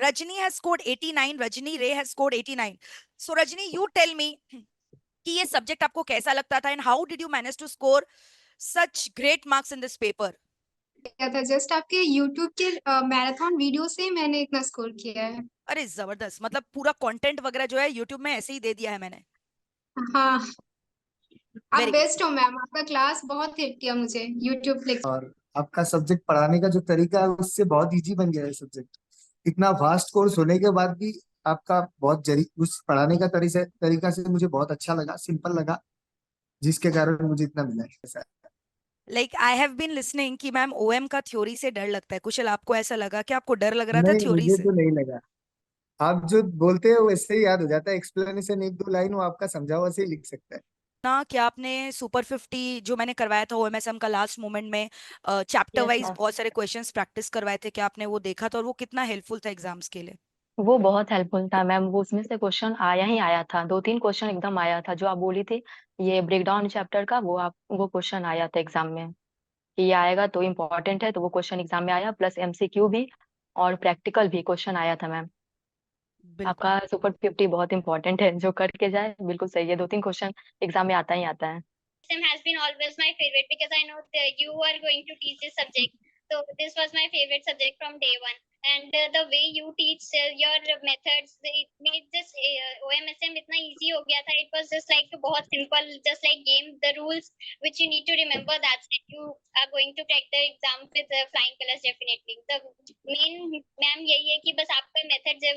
Rajni has scored 89. Rajni Ray has scored 89. So Rajni, you tell me कि ये subject आपको कैसा लगता था and how did you manage to score such great marks in this paper? किया था just आपके YouTube के मैराथन वीडियो से मैंने इतना स्कोर किया है। अरे जबरदस्त, मतलब पूरा कंटेंट वगैरह जो है यूट्यूब में ऐसे ही दे दिया है मैंने। हाँ, आप वेरी गुड। बेस्ट हो मैम, आपका क्लास बहुत हिट किया मुझे YouTube लेक्चर। और आपका सब्जेक्ट पढ़ाने का जो तरीका है उससे बहुत इजी बन गया है सब्जेक्ट। इतना वास्ट कोर्स होने के बाद भी आपका बहुत जरी उस पढ़ाने का तरीका से मुझे बहुत अच्छा लगा, सिंपल लगा, जिसके कारण मुझे इतना मिला है ऐसा। Like I have been listening कि मैम ओएम का थ्योरी से डर लगता है। कुशल, आपको ऐसा लगा कि आपको डर लग रहा था नहीं, थ्योरी मुझे से? तो नहीं लगा। आप जो बोलते हो वैसे ही याद हो जाता है, एक्सप्लेनेशन एक दो लाइन वो आपका समझा हुआ से ही लिख सकता है। ना कि आपने सुपर 50 जो मैंने करवाया था ओएमएसएम का लास्ट मोमेंट में चैप्टर यस वाइज मैम, बहुत सारे क्वेश्चंस प्रैक्टिस करवाए थे, क्या आपने वो देखा था और वो कितना हेल्पफुल था एग्जाम्स के लिए? वो बहुत हेल्पफुल था मैम। वो उसमें से क्वेश्चन आया ही आया था, 2-3 क्वेश्चन एकदम आया था जो आप बोली थी। ये ब्रेकडाउन चैप्टर का वो क्वेश्चन आया था एग्जाम में कि ये आएगा तो इम्पोर्टेंट है, तो वो क्वेश्चन एग्जाम में आया, प्लस एमसीक्यू भी और प्रैक्टिकल भी क्वेश्चन आया था मैम। बिल्कुल। आपका सुपर 50 बहुत इंपॉर्टेंट है, जो करके जाए बिल्कुल सही है। 2-3 क्वेश्चन एग्जाम में आता ही आता है। Sim has been always my favorite because I know that you are going to teach this subject. So this was my favorite subject from day one. And the way you teach your methods, it made this OMSM इतना easy हो गया था. It was just like बहुत simple, just like game. The rules which you need to remember, that's it. You are going to crack the exam with flying colors definitely. The main ma'am यही है कि बस आपका method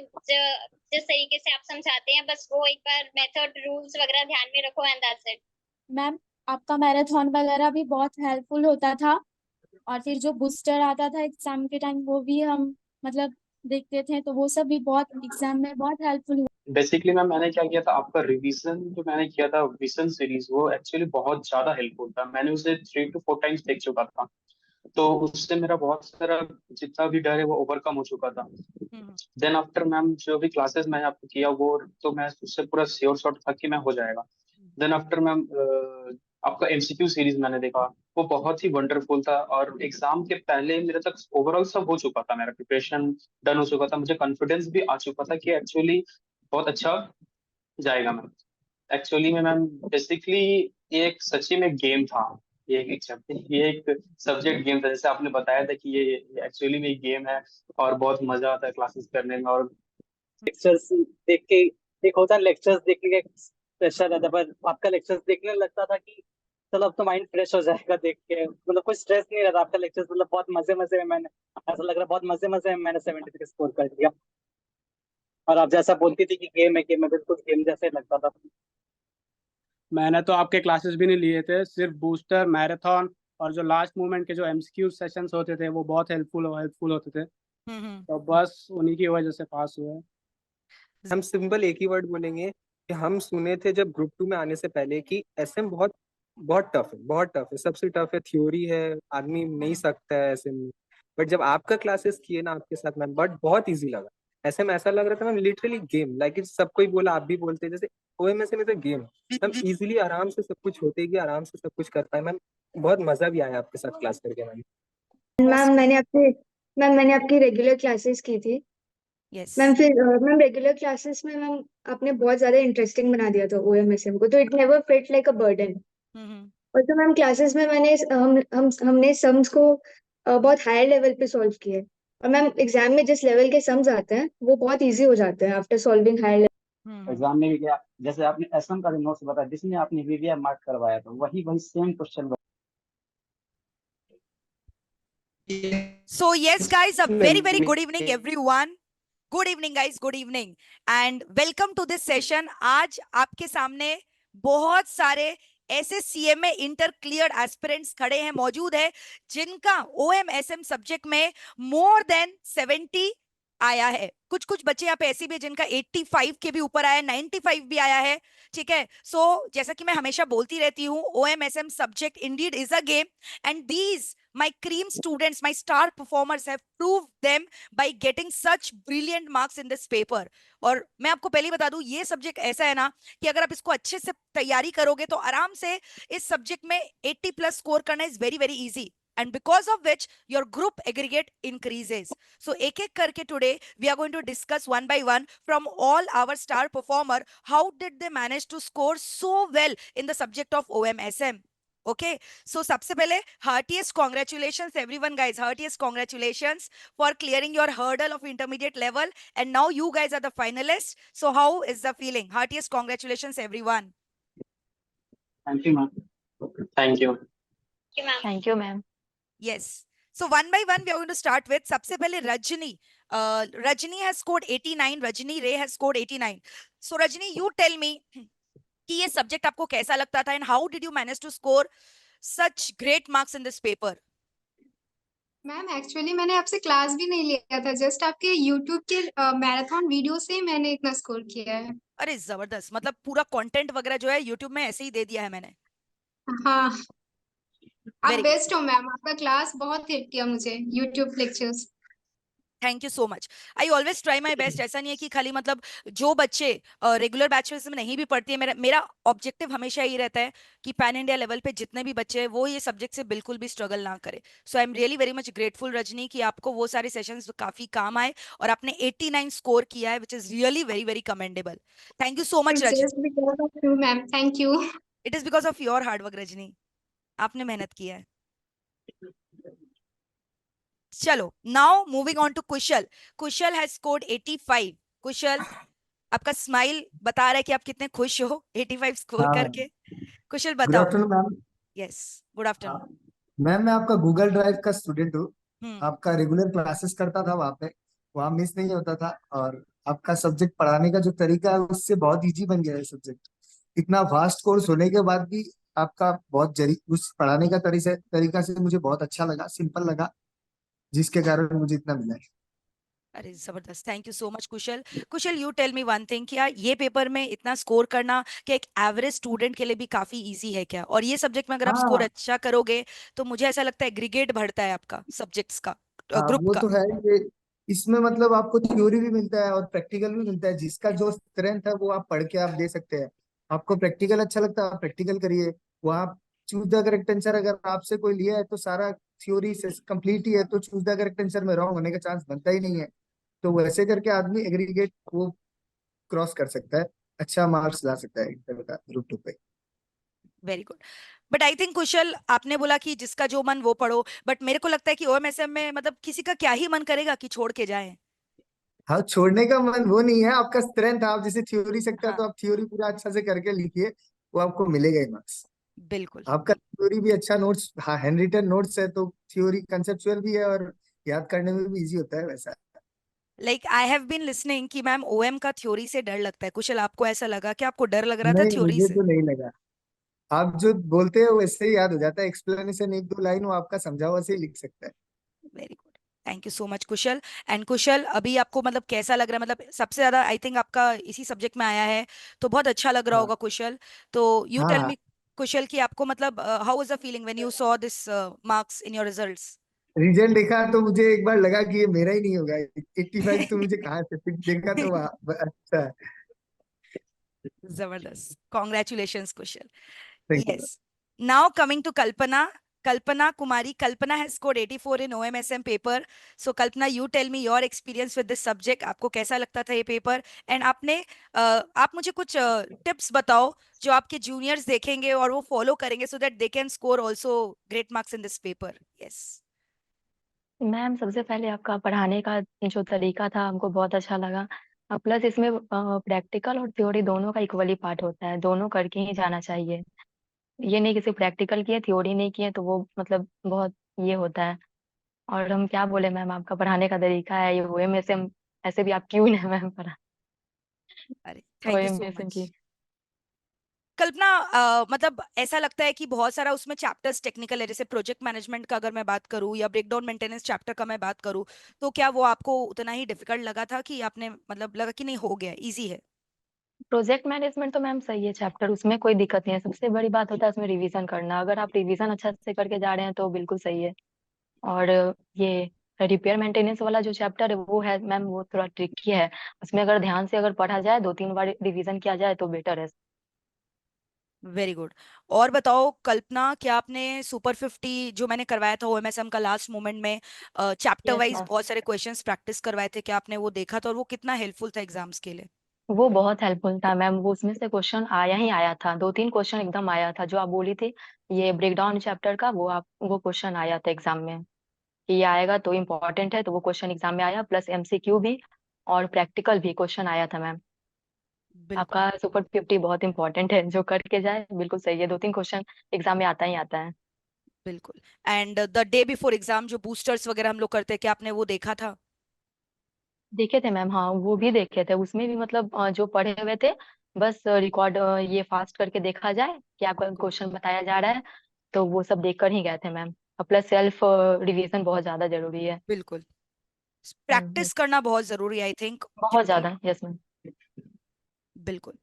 जिस तरीके से आप समझाते हैं, बस वो एक बार मेथड रूल्स वगैरह ध्यान में रखो and that's it. मैम, आपका मैराथन वगैरह भी बहुत हेल्पफुल होता था, और फिर जो बूस्टर आता था एग्जाम के टाइम वो भी हम मतलब देखते थे, तो वो सब भी बहुत एग्जाम में बहुत हेल्पफुल हुआ। बेसिकली मैम मैंने क्या किया था, आपका रिवीजन जो मैंने किया था विजन सीरीज, वो एक्चुअली बहुत ज्यादा हेल्पफुल था। मैंने उसे 3 to 4 टाइम्स देख चुका था, तो उससे मेरा बहुत सारा जितना भी डर है वो ओवरकम हो चुका था। देन आफ्टर मैम जो भी क्लासेस मैंने आपको किया वो, तो मैं उससे पूरा श्योर शॉट था कि मैं हो जाएगा। देन आफ्टर मैम आपका एमसीक्यू सीरीज मैंने देखा, वो बहुत ही वंडरफुल था, और एग्जाम के पहले मेरे तक ओवरऑल सब हो चुका था, मेरा प्रिपरेशन डन हो चुका था, मुझे कॉन्फिडेंस भी आ चुका था कि एक्चुअली बहुत अच्छा जाएगा मैम। एक्चुअली में मैम बेसिकली ये एक सच्ची में गेम था, ये एक सब्जेक्ट गेम था, जैसे आपने बताया था कि ये एक्चुअली में एक गेम है, और बहुत मजा आता है क्लासेस करने में। और लेक्चर्स देख के, एक होता है लेक्चर्स देखने का प्रेशर रहता है, पर आपका लेक्चर्स देखने लगता था कि चलो अब तो माइंड फ्रेश हो जाएगा देख के, मतलब कोई स्ट्रेस नहीं रहता आपका लेक्चर्स, मतलब बहुत मजे मजे में मैंने, ऐसा लग रहा बहुत मजे मजे में मैंने 73 स्कोर कर दिया। और आप जैसा बोलती थी कि गेम है, गेम में बिल्कुल गेम जैसे लगता था। मैंने तो आपके क्लासेस भी नहीं लिए थे, सिर्फ बूस्टर, मैराथन और जो लास्ट मोमेंट के जो एमसीक्यू सेशंस होते थे वो बहुत हेल्पफुल होते थे, तो बस उन्हीं की वजह से पास हुए। हम सिंपल एक ही वर्ड बोलेंगे कि हम सुने थे जब ग्रुप 2 में आने से पहले कि एसएम बहुत बहुत टफ है, बहुत टफ है, सबसे टफ है, थ्योरी है, आदमी नहीं सकता है एसएम में। बट जब आपका क्लासेस किए ना आपके साथ मैम, बट बहुत इजी लगा। एसएम ऐसा लग रहा था मैम लिटरली गेम, लाइक सब कोई बोला, आप भी बोलते जैसे OMSM is a game. Ma'am easily आराम से सब कुछ होते गए, आराम से सब कुछ कर पाए मैम। बहुत मजा भी आया आपके साथ क्लास करके मैम। मैम मैंने आपकी रेगुलर क्लासेस की थी यस मैम। फिर मैम रेगुलर क्लासेस में मैम आपने बहुत ज्यादा इंटरेस्टिंग बना दिया था ओएमएसएम को, तो it never felt like a burden. और तो मैम क्लासेस में हमने सम्स को बहुत हायर लेवल पे सॉल्व किए, और मैम एग्जाम में जिस लेवल के सम्स आते हैं वो बहुत इजी हो जाते हैं after solving higher level. Exam में भी गया, जैसे आपने एसएम का नोट्स बताया जिसमें आपने वीवीआर मार्क करवाया था, वही वही same question. So yes guys, a very good evening everyone. Good evening guys, good evening and welcome to this session. आज आपके सामने बहुत सारे ऐसे सीएमए इंटर क्लियर एस्पिरेंट्स खड़े हैं, मौजूद है, जिनका ओएमएसएम सब्जेक्ट में मोर देन 70 आया है। कुछ कुछ बच्चे यहाँ पे ऐसे भी जिनका 85 के भी ऊपर आया है, 95 भी आया है। ठीक है, सो जैसा कि मैं हमेशा बोलती रहती हूँ, OMSM subject indeed is a game and these my cream students, my star performers have proved them by getting such brilliant marks in this paper. और मैं आपको पहले ही बता दूं, ये सब्जेक्ट ऐसा है ना कि अगर आप इसको अच्छे से तैयारी करोगे तो आराम से इस सब्जेक्ट में 80+ स्कोर करना is very easy. and because of which your group aggregate increases. So ek ek karke today we are going to discuss one by one from all our star performer, how did they manage to score so well in the subject of OMSM. Okay, so sabse pehle heartiest congratulations everyone guys, heartiest congratulations for clearing your hurdle of intermediate level, and now you guys are the finalists. So how is the feeling? Heartiest congratulations everyone. Thank you, ma'am. Thank you. Thank you, ma'am. Thank you ma'am. Yes. So one by one, we are going to start with सबसे पहले Rajni. Rajni has scored 89. Rajni Ray has scored 89. So Rajni, you tell me कि ये subject आपको कैसा लगता था and how did you manage to score such great marks in this paper? Ma'am actually मैंने आपसे क्लास भी नहीं लिया था, जस्ट आपके यूट्यूब के मैराथन वीडियो से मैंने इतना स्कोर किया है। अरे जबरदस्त, मतलब पूरा कंटेंट वगैरह जो है यूट्यूब में ऐसे ही दे दिया है मैंने। हाँ, आप Very good. बेस्ट हो मैम, आपका क्लास बहुत हेल्प किया मुझे, YouTube lectures. Thank you so much. I always try my best. ऐसा नहीं है कि खाली मतलब जो बच्चे रेगुलर बैचलर्स में नहीं भी पढ़ती है, मेरा ऑब्जेक्टिव हमेशा यही रहता है कि पैन इंडिया लेवल पे जितने भी बच्चे हैं वो ये सब्जेक्ट से बिल्कुल भी स्ट्रगल ना करे। So I am really very much grateful Rajni कि आपको वो सारे सेशंस काफी काम आए और आपने 89 स्कोर किया है, which is really very very commendable. Thank you so much Rajni. Just because of you ma'am, thank you. It is because of your hard work Rajni, आपने मेहनत किया है। चलो, now moving on to Kushal. Kushal has scored 85। Kushal, आपका smile बता रहा है कि आप कितने खुश हो 85 स्कोर हाँ करके। कुशल गुड बताओ। Afternoon ma'am. Yes, good afternoon. Ma'am मैं आपका गूगल ड्राइव का स्टूडेंट हूँ। हम्म, आपका रेगुलर क्लासेस करता था वहाँ पे, वहाँ मिस नहीं होता था। और आपका सब्जेक्ट पढ़ाने का जो तरीका है उससे बहुत इजी बन गया है सब्जेक्ट। इतना वास्ट कोर्स होने के बाद भी आपका बहुत जरी उस पढ़ाने का तरीका से मुझे बहुत अच्छा लगा, सिंपल लगा, जिसके कारण मुझे इतना मिला है। अरे जबरदस्त, thank you so much Kushal. Kushal, you tell me one thing, क्या ये पेपर में इतना स्कोर करना क्या एक एवरेज स्टूडेंट के लिए भी काफी इजी है क्या? और ये सब्जेक्ट में अगर आप स्कोर हाँ अच्छा करोगे तो मुझे ऐसा लगता है एग्रीगेट बढ़ता है आपका सब्जेक्ट्स का, हाँ, ग्रुप वो का। तो है। ये इसमें मतलब आपको थ्योरी भी मिलता है और प्रैक्टिकल भी मिलता है। जिसका जो स्ट्रेंथ है वो आप पढ़ के आप दे सकते हैं। आपको प्रैक्टिकल अच्छा लगता है, आप प्रैक्टिकल करिए। वहाँ चूज द करेक्ट आंसर अगर आपसे कोई लिया है तो सारा थ्योरी से कंप्लीट ही है, तो चूज द करेक्ट आंसर में रॉन्ग होने का चांस बनता ही नहीं है। तो वैसे करके आदमी एग्रीगेट वो क्रॉस कर सकता है, अच्छा मार्क्स ला सकता है इंटर का ग्रुप 2 पे। Very good. But I think Kushal, आपने बोला कि जिसका जो मन वो पढ़ो, बट मेरे को लगता है कि ओएमएसएम में मतलब किसी का क्या ही मन करेगा कि छोड़ के जाए। हाँ, छोड़ने का मन वो नहीं है, आपका स्ट्रेंथ। आप जैसे थ्योरी सकते हैं हाँ, तो आप थ्योरी पूरा अच्छा से करके लिखिए, वो आपको मिलेगा ही मार्क्स। बिल्कुल। आपका थ्योरी भी अच्छा, नोट्स, हाँ हैंड रिटन नोट्स है तो थ्योरी कंसेप्चुअल भी है और याद करने में भी इजी होता है वैसा। Like I have been listening कि मैम ओएम का थ्योरी से डर लगता है। कुशल, आपको ऐसा लगा कि आपको डर लग रहा था नहीं, थ्योरी मुझे से? तो नहीं लगा। आप जो बोलते हो वैसे ही याद हो जाता है। एक्सप्लेनेशन एक दो लाइन वो आपका समझा हुआ से ही लिख सकता है। Very good, thank you so much Kushal. And Kushal, अभी आपको मतलब कैसा लग रहा है? मतलब सबसे ज्यादा आई थिंक आपका इसी सब्जेक्ट में आया है तो बहुत अच्छा लग रहा हाँ होगा कुशल। तो यू हाँ टेल हाँ। मी कुशल कि आपको मतलब how was the feeling when you saw this marks in your results? Result देखा तो मुझे एक बार लगा कि ये मेरा ही नहीं होगा। 85 तो मुझे कहाँ से, फिर देखा तो अच्छा। जबरदस्त, congratulations Kusal. Thank you. Yes. Now coming to Kalpana. Kalpana Kumari. Kalpana has scored 84 in OMSM paper. So Kalpana, you tell me your experience with this subject. आपको कैसा लगता था ये पेपर? एंड आप मुझे कुछ टिप्स बताओ जो आपके जूनियर्स देखेंगे और वो फॉलो करेंगे so that they can score also great marks in this paper. Yes. Ma'am सबसे पहले आपका पढ़ाने का जो तरीका था हमको बहुत अच्छा लगा। प्लस इसमें प्रैक्टिकल और थ्योरी दोनों का इक्वली पार्ट होता है, दोनों करके ही जाना चाहिए। ये नहीं कि सिर्फ प्रैक्टिकल किए थ्योरी नहीं किए तो वो मतलब बहुत ये होता है। और हम क्या बोले मैम, आपका पढ़ाने का तरीका है ये ओएमएसएम, ऐसे भी आप क्यों ना मैम पढ़ा अरे थैंक यू सो ओएमएसएम मच। की। कल्पना, मतलब ऐसा लगता है कि बहुत सारा उसमें चैप्टर्स टेक्निकल है, जैसे प्रोजेक्ट मैनेजमेंट का अगर मैं बात करूं या ब्रेकडाउन मेंटेनेंस चैप्टर का मैं बात करूं, तो क्या वो आपको उतना ही डिफिकल्ट लगा था कि आपने मतलब लगा कि नहीं हो गया, इजी है? प्रोजेक्ट मैनेजमेंट तो मैम सही है चैप्टर, उसमें कोई दिक्कत नहीं है। सबसे बड़ी बात होता है उसमें रिवीजन करना। अगर आप रिवीजन अच्छा से करके जा रहे हैं तो बिल्कुल सही है। और ये रिपेयर मेंटेनेंस वाला जो चैप्टर है वो है मैम, वो थोड़ा ट्रिकी है। उसमें अगर ध्यान से अगर पढ़ा जाए, 2-3 बार रिवीजन किया जाए तो बेटर है। Very good. और बताओ कल्पना, क्या आपने सुपर 50 जो मैंने करवाया था ओएमएसएम का लास्ट मोमेंट में चैप्टर यस वाइज मैम, बहुत सारे क्वेश्चंस प्रैक्टिस करवाए थे, क्या आपने वो देखा था और वो कितना हेल्पफुल था एग्जाम्स के लिए? वो बहुत हेल्पफुल था मैम। वो उसमें से क्वेश्चन आया ही आया था, 2-3 क्वेश्चन एकदम आया था जो आप बोली थी, ये ब्रेकडाउन चैप्टर का, वो क्वेश्चन आया था एग्जाम में कि ये आएगा तो इम्पोर्टेंट है, तो वो क्वेश्चन एग्जाम में आया, प्लस एमसीक्यू भी और प्रैक्टिकल भी क्वेश्चन आया था मैम। बिल्कुल आपका सुपर 50 बहुत इंपॉर्टेंट है, जो करके जाए बिल्कुल सही है, 2-3 क्वेश्चन एग्जाम में आता ही आता है। बिल्कुल। And the day before exam जो बूस्टर्स वगैरह हम लोग करते हैं, क्या आपने वो देखा था? देखे थे मैम, हाँ वो भी देखे थे, उसमें भी मतलब जो पढ़े हुए थे, बस रिकॉर्ड ये फास्ट करके देखा जाए क्या क्वेश्चन बताया जा रहा है, तो वो सब देख कर ही गए थे मैम। और प्लस सेल्फ रिवीजन बहुत ज्यादा जरूरी है। बिल्कुल, yes, प्रैक्टिस करना बहुत जरूरी आई थिंक, बहुत क्योंकि ज्यादा, यस मैम। बिल्कुल।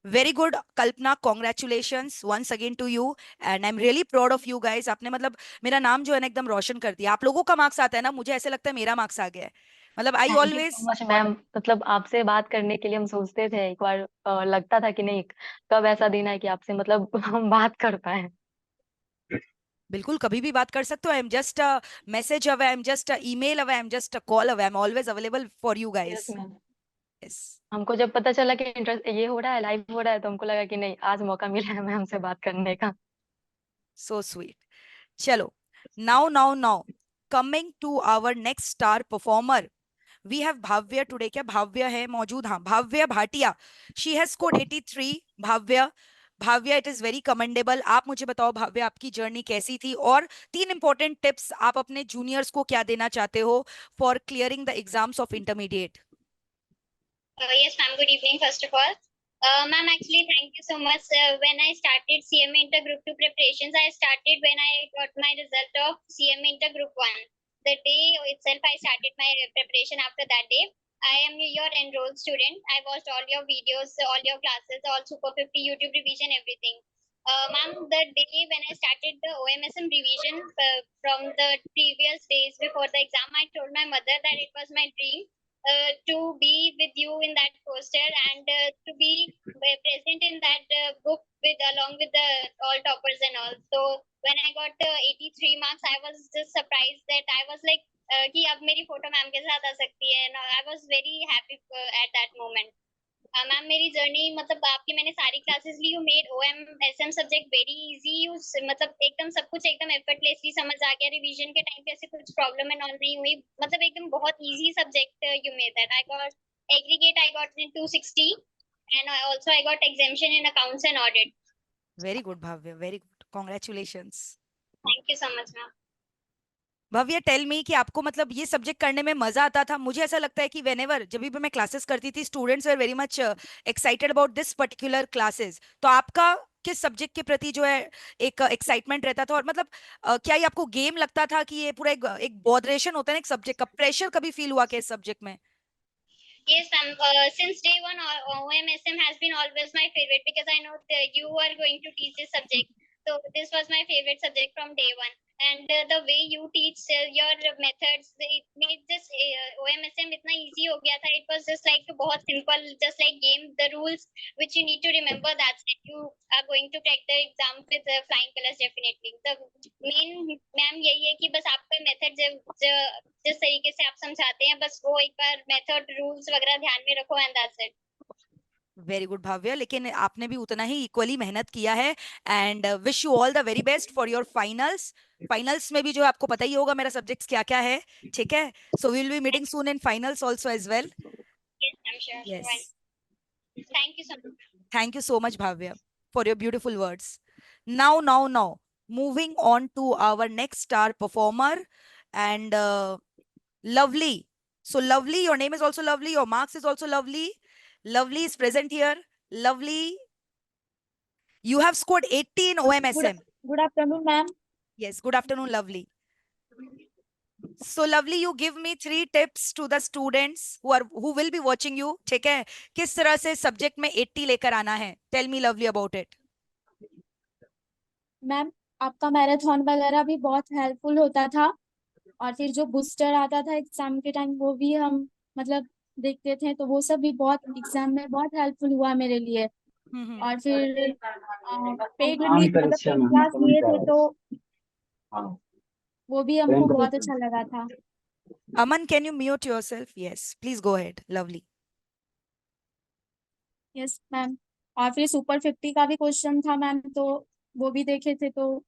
Very good Kalpana, congratulations once again to you, and I am really proud of you guys. आपने मतलब मेरा नाम जो है ना एकदम रोशन कर दिया। आप लोगों का मार्क्स आता है ना, मुझे ऐसे लगता है मेरा मार्क्स आ गया है। मतलब आई thank you so always, much ma'am, मतलब आपसे बात करने के लिए हम सोचते थे एक बार, लगता था कि नहीं, कब ऐसा दिन है कि आपसे मतलब हम बात कर पाए। बिल्कुल कभी भी बात कर सकते हो। I am just message away, I am just email away, I am just call away, I am always available for you yes guys. Ma'am. Yes, हमको जब पता चला कि इंटरेस्ट ये हो रहा है, लाइव हो रहा है, तो हमको लगा कि नहीं, आज मौका मिला है मैम से बात करने का। So sweet. चलो, now coming to our next star performer, we have Bhavya today. क्या भाव्य है मौजूद? हाँ, Bhavya Bhatia, she has scored 83। Bhavya, Bhavya it is very commendable. आप मुझे बताओ भाव्य, आपकी जर्नी कैसी थी, और 3 इंपॉर्टेंट टिप्स आप अपने जूनियर्स को क्या देना चाहते हो for clearing the exams of intermediate? Yes, ma'am. Good evening, first of all. Ma'am, actually, thank you so much. When I started CMA Intergroup 2 preparations, I started when I got my result of CMA Intergroup 1. The day itself, I started my preparation after that day. I am your enrolled student. I watched all your videos, all your classes, all Super 50 YouTube revision, everything. Ma'am, the day when I started the OMSM revision from the previous days before the exam, I told my mother that it was my dream to be with you in that poster and to be present in that book with along with the all toppers and all. So when I got 83 marks, I was just surprised that I was like कि अब मेरी photo ma'am के साथ आ सकती है, and I was very happy at that moment. Ma'am, मेरी journey मतलब आपकी मैंने सारी क्लासेस ली, you made OMSM subject very easy, you मतलब एकदम सब कुछ एकदम एफर्टलेसली समझ आ गया, रिवीजन के टाइम पे ऐसे कुछ प्रॉब्लम एंड ऑल नहीं हुई, मतलब एकदम बहुत easy subject you made that. I got aggregate, I got in 260 and also I got exemption in accounts and audit. Very good Bhavya, very good, congratulations. Thank you so much, ma'am. Bhavya, tell me कि आपको मतलब ये subject करने में मजा आता था? मुझे ऐसा लगता है कि वेनेवर जब भी मैं क्लासेस करती थी, students were very much excited about this particular classes. तो आपका किस सब्जेक्ट के प्रति जो है एक एक्साइटमेंट रहता था? और मतलब क्या ये आपको गेम लगता था कि ये पूरा एक बॉदरेशन होता है ना एक सब्जेक्ट का, प्रेशर कभी फील हुआ क्या इस सब्जेक्ट में? Yes, ma'am. Since day one, OMSM has been always my favorite because I know you are going to teach this subject. So this was my favorite subject from day one. And the way you teach your methods, it made this OMSM इतना easy हो गया था. It was just like बहुत simple, just like game. The rules which you need to remember, that's it. You are going to crack the exam with flying colors definitely. The main ma'am यही है कि बस आपका method जिस तरीके से आप समझाते हैं, बस वो एक बार मेथड रूल्स वगैरह ध्यान में रखो and that's it. Very good Bhavya, लेकिन आपने भी उतना ही इक्वली मेहनत किया है, and wish you all the very best for your finals. Finals में भी जो है आपको पता ही होगा मेरा सब्जेक्ट्स क्या क्या है, ठीक है? So we will be meeting soon in finals also as well. Yes ma'am, sure yes, sure. Thank you so much. thank you so much Bhavya for your beautiful words. Now moving on to our next star performer, and Lovely. So Lovely, your name is also Lovely, your marks is also Lovely. Lovely is present here. Lovely, you have scored 80 in OMSM. Good afternoon, ma'am. Yes, good afternoon Lovely. So Lovely, you give me 3 tips to the students who will be watching you, ठीक है? किस तरह से subject में 80 लेकर आना है? Tell me Lovely about it. Ma'am, आपका मैराथन वगैरह भी बहुत हेल्पफुल होता था, और फिर जो बूस्टर आता था एग्जाम के टाइम वो भी हम मतलब देखते थे, तो वो सब भी बहुत एग्जाम में बहुत हेल्पफुल हुआ मेरे लिए। और फिर पेड हाँ मतलब परीक्षा पेड में क्लास लिए थे तो हाँ वो भी हमको बहुत अच्छा लगा था। Aman, can you mute yourself? Yes, please go ahead. Lovely. Yes ma'am. और फिर सुपर 50 का भी क्वेश्चन था मैम, तो वो भी देखे थे, तो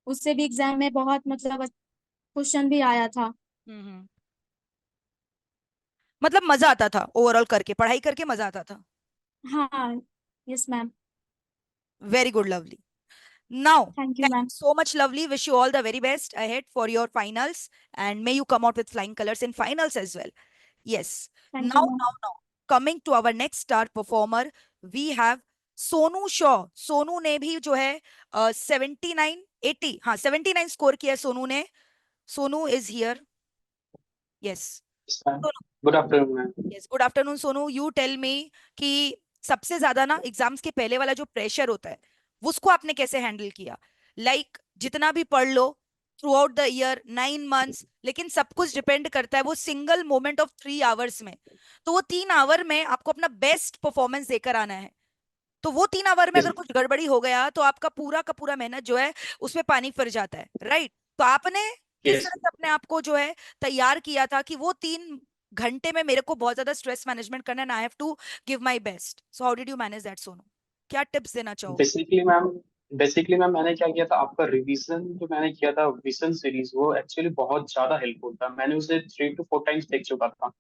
उससे भी एग्जाम में बहुत मतलब क्वेश्चन भी आया था। मतलब मजा आता था ओवरऑल करके, पढ़ाई करके मजा आता था। हाँ yes ma'am. Very good, Lovely. Now, thank you thank ma'am. you so much, Lovely. Wish you all the very best ahead for your finals, and may you come out with flying colors in finals as well. Yes. Thank you Now, ma'am. now, coming to our next star performer, we have Sonu Shaw. Sonu ने भी जो है 79 80, हाँ 79 score किया है सोनू ने। Sonu is here. Yes good afternoon ma'am. Yes, good afternoon Sonu. You tell me कि सबसे ज्यादा ना एग्जाम्स के पहले वाला जो प्रेशर होता है उसको आपने कैसे हैंडल किया? जितना भी पढ़ लो throughout the year 9 months, लेकिन सब कुछ डिपेंड करता है वो सिंगल मोमेंट ऑफ 3 आवर्स में। तो वो 3 आवर में आपको अपना बेस्ट परफॉर्मेंस देकर आना है। तो वो 3 आवर में अगर कुछ गड़बड़ी हो गया तो आपका पूरा का पूरा मेहनत जो है उसमें पानी फिर जाता है, राइट? तो आपने किस तरह से अपने आप को जो है तैयार किया था कि वो 3 घंटे में मेरे को बहुत ज्यादा स्ट्रेस मैनेजमेंट करना है, I have to give my best? So how did you manage that Sonu? क्या टिप्स देना चाहोगे? बेसिकली मैम मैंने क्या किया था, आपका रिवीजन जो मैंने किया था विजन सीरीज, वो एक्चुअली बहुत ज्यादा हेल्पफुल था। मैंने उसे 3 to 4 टाइम्स देख चुका था,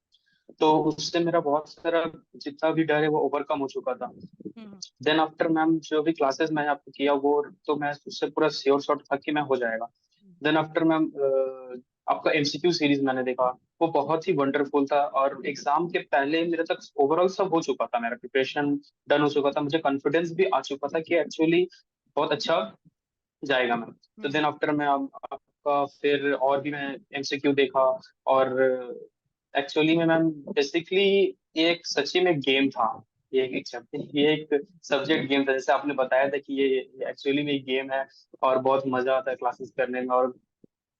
तो उससे मेरा बहुत सारा जितना भी डर है वो ओवरकम हो चुका था। देन आफ्टर मैम जो भी क्लासेस मैंने आपको किया वो तो मैं उससे पूरा श्योर शॉट था कि मैं हो जाएगा। देन आफ्टर मैम आपका एमसीक्यू सीरीज मैंने देखा, वो बहुत ही वंडरफुल था, और एग्जाम के पहले मेरे तक ओवरऑल सब हो चुका था, मेरा प्रिपरेशन डन हो चुका था, मुझे कॉन्फिडेंस भी आ चुका था कि एक्चुअली बहुत अच्छा जाएगा मैम। तो देन आफ्टर मैं आपका फिर और भी मैं एमसीक्यू देखा, और एक्चुअली में मैम बेसिकली ये एक सच्ची में गेम था। ये एक सब्जेक्ट गेम था, जैसे आपने बताया था कि ये एक्चुअली में एक गेम है, और बहुत मजा आता है क्लासेस करने में। और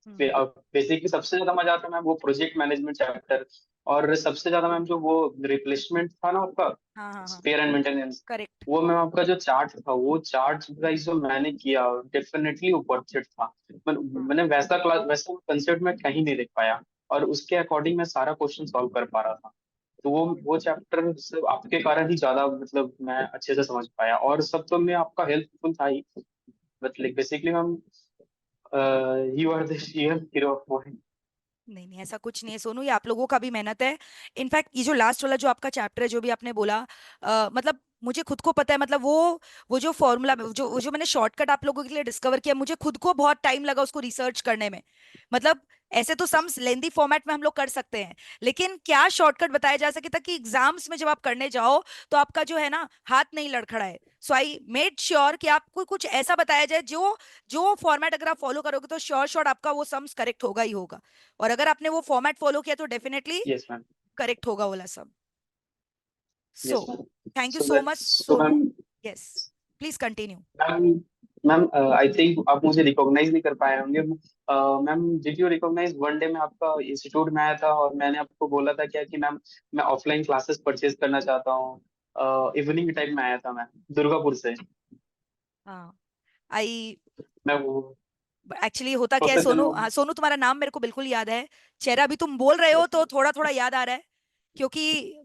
बेसिकली सबसे ज्यादा मजा आता है मैम वो प्रोजेक्ट मैनेजमेंट चैप्टर, और सबसे ज्यादा मैम जो वो रिप्लेसमेंट था ना आपका, हाँ हाँ हाँ, स्पेयर एंड मेंटेनेंस, करेक्ट। वो मैम आपका जो चार्ट था, वो चार्ट गाइस जो मैंने किया डेफिनेटली वो वर्थ इट था। मैंने वैसा कंसेप्ट में कहीं नहीं देख पाया, और उसके अकॉर्डिंग मैं सारा क्वेश्चन सॉल्व कर पा रहा था। तो वो चैप्टर सिर्फ आपके कारण ही ज्यादा मतलब मैं अच्छे से समझ पाया, और सब तो मैं आपका हेल्पफुल था ही। मतलब basically ma'am you are the real hero of my. नहीं नहीं, ऐसा कुछ नहीं है सोनू, ये आप लोगों का भी मेहनत है। इनफैक्ट ये जो लास्ट वाला जो आपका चैप्टर है जो भी आपने बोला, मतलब मुझे खुद को पता है, मतलब वो जो फॉर्मूला वो जो मैंने शॉर्टकट आप लोगों के लिए डिस्कवर किया, मुझे खुद को बहुत टाइम लगा उसको रिसर्च करने में। मतलब ऐसे तो सम्स लेंदी फॉर्मेट में हम लोग कर सकते हैं, लेकिन क्या शॉर्टकट बताया जा सके ताकि एग्जाम्स में जब आप करने जाओ तो आपका जो है ना हाथ नहीं लड़खड़ाए। सो आई मेड श्योर कि आपको कुछ ऐसा बताया जाए जो जो फॉर्मेट अगर आप फॉलो करोगे तो श्योर श्योर आपका वो सम्स करेक्ट होगा ही होगा। और अगर आपने वो फॉर्मेट फॉलो किया तो डेफिनेटली यस मैम। करेक्ट होगा वाला सब। Yes so ma'am. Thank you so so much so Sonu. Ma'am yes, please continue. Ma'am ma'am I think आप मुझे रिकॉग्नाइज नहीं कर पाए होंगे। Ma'am did you recognise one day मैं आपका इंस्टीट्यूट में आया था, और मैंने आपको बोला था क्या कि मैम मैं ऑफलाइन क्लासेस परचेज करना चाहता हूँ। इवनिंग टाइम में आया था मैं दुर्गापुर से। हाँ, आई मैं वो एक्चुअली होता क्या है प्रोफेसर सोनू, हूँ। हाँ सोनू तुम्हारा नाम मेरे को बिल्कुल याद है, चेहरा भी तुम बोल रहे हो तो थोड़ा थोड़ा याद आ रहा है। क्योंकि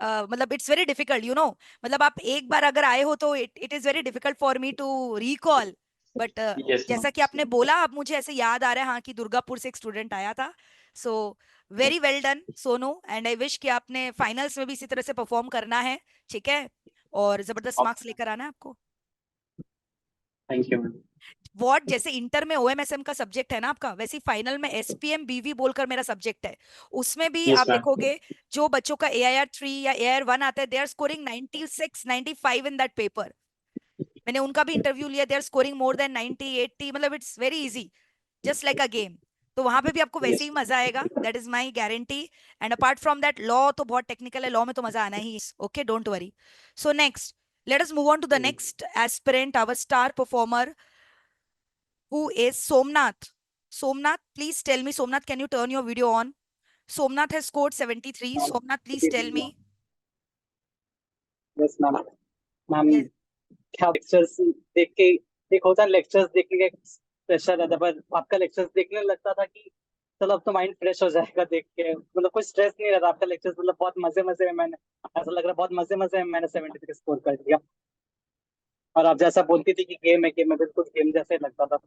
मतलब it's very difficult you know, मतलब आप एक बार अगर आए हो तो it is very difficult for me to recall. But yes ma'am. जैसा कि आपने बोला अब मुझे ऐसे याद आ रहा है हाँ कि दुर्गापुर से एक स्टूडेंट आया था। So very well done Sonu, and I wish कि आपने फाइनल्स में भी इसी तरह से परफॉर्म करना है, ठीक है? और जबरदस्त मार्क्स लेकर आना है आपको। Thank you ma'am. वॉट जैसे इंटर में ओएमएसएम का सब्जेक्ट है ना आपका, वैसे फाइनल में एसपीएम बीवी बोलकर मेरा सब्जेक्ट है, उसमें भी यस आप मैम। देखोगे जो बच्चों का AIR 3 या AIR 1 आता है they are scoring 96 95 in that paper. मैंने उनका भी इंटरव्यू लिया, they are scoring more than 90 80, मतलब it's very easy, just like a game. तो वहां पे भी आपको वैसे ही यस मजा आएगा, that is my guarantee. And apart from that law तो बहुत टेक्निकल है, लॉ में तो मजा आना ही है, okay don't worry. So next let us move on to the next aspirant, our star performer who is Somnath. Somnath, please tell me, Somnath, can you turn your video on? Somnath has scored 73. Somnath, please tell me. Yes ma'am. Ma'am Yes. क्या lectures देख के एक होता है lectures देखने का एक pressure रहता है, पर आपका लेक्चर्स देखने लगता था कि चलो अब तो माइंड फ्रेश हो जाएगा देख के, मतलब कोई स्ट्रेस नहीं रहता आपका लेक्चर्स, मतलब बहुत मजे मजे में मैंने, ऐसा लग रहा है बहुत मजे मजे में मैंने 73 स्कोर कर दिया। और आप जैसा बोलती थी कि गेम है, बिल्कुल गेम जैसे लगता था।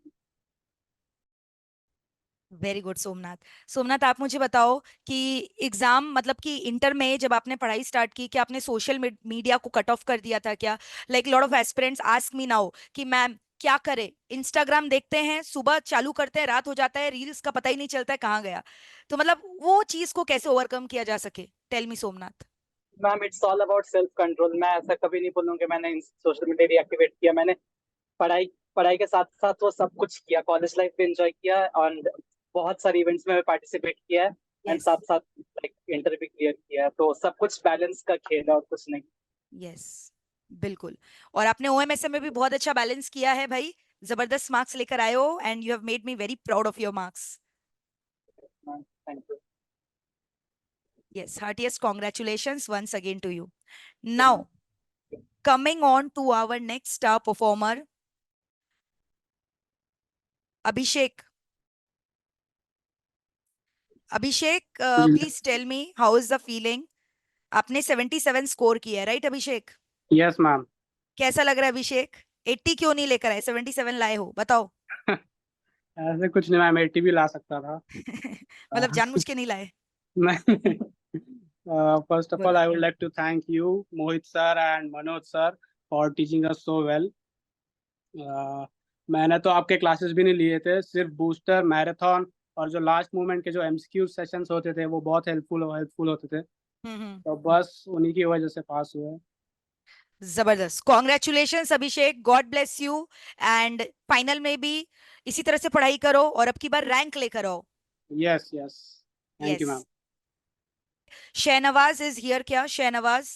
Very good Somnath. सोमनाथ, आप मुझे बताओ कि एग्जाम मतलब कि इंटर में जब आपने पढ़ाई स्टार्ट की, क्या आपने सोशल मीडिया को कट ऑफ कर दिया था क्या? Like lot of aspirants ask me now कि मैम क्या करे, इंस्टाग्राम देखते हैं, सुबह चालू करते हैं, रात हो जाता है, रील्स का पता ही नहीं चलता है कहाँ गया। तो मतलब वो चीज को कैसे ओवरकम किया जा सके, tell me Somnath. Ma'am it's all about self control. मैं ऐसा कभी नहीं बोलूंगा कि मैंने सोशल मीडिया डीएक्टिवेट किया। मैंने पढ़ाई पढ़ाई के साथ साथ वो सब कुछ किया, कॉलेज लाइफ भी एंजॉय किया और बहुत सारे इवेंट्स में पार्टिसिपेट किया है एंड यस साथ साथ लाइक इंटर भी क्लियर किया है, तो सब कुछ बैलेंस का खेल है और कुछ नहीं। यस बिल्कुल। और आपने ओएमएसएम में भी बहुत अच्छा बैलेंस किया है भाई, जबरदस्त मार्क्स लेकर आए हो and you have made me very proud of your marks. Thank you. Yes, heartiest congratulations once again to you. Now, coming on to our next star performer, Abhishek. Abhishek, please tell me how is the feeling? आपने 77 score किया है, right अभिषेक? Yes ma'am. कैसा लग रहा है अभिषेक? 80 क्यों नहीं लेकर आए, 77 लाए हो, बताओ। ऐसे कुछ नहीं मैम, 80 भी ला सकता था। मतलब जानबूझ के नहीं लाए? नहीं। First of all, बोलो। I would like to thank you, Mohit sir and Manoj sir, for teaching us so well. मैंने तो आपके क्लासेस भी नहीं लिए थे, सिर्फ बूस्टर, मैराथन और जो लास्ट मोमेंट के जो एमसीक्यू सेशंस होते थे वो बहुत हेल्पफुल होते थे, तो बस उन्हीं की वजह से पास हुए। जबरदस्त, congratulations Abhishek, God bless you and final में भी इसी तरह से पढ़ाई करो और अब की बार रैंक लेकर आओ। Yes yes, thank you yes. Ma'am. Shahnawaz is here क्या? Shahnawaz,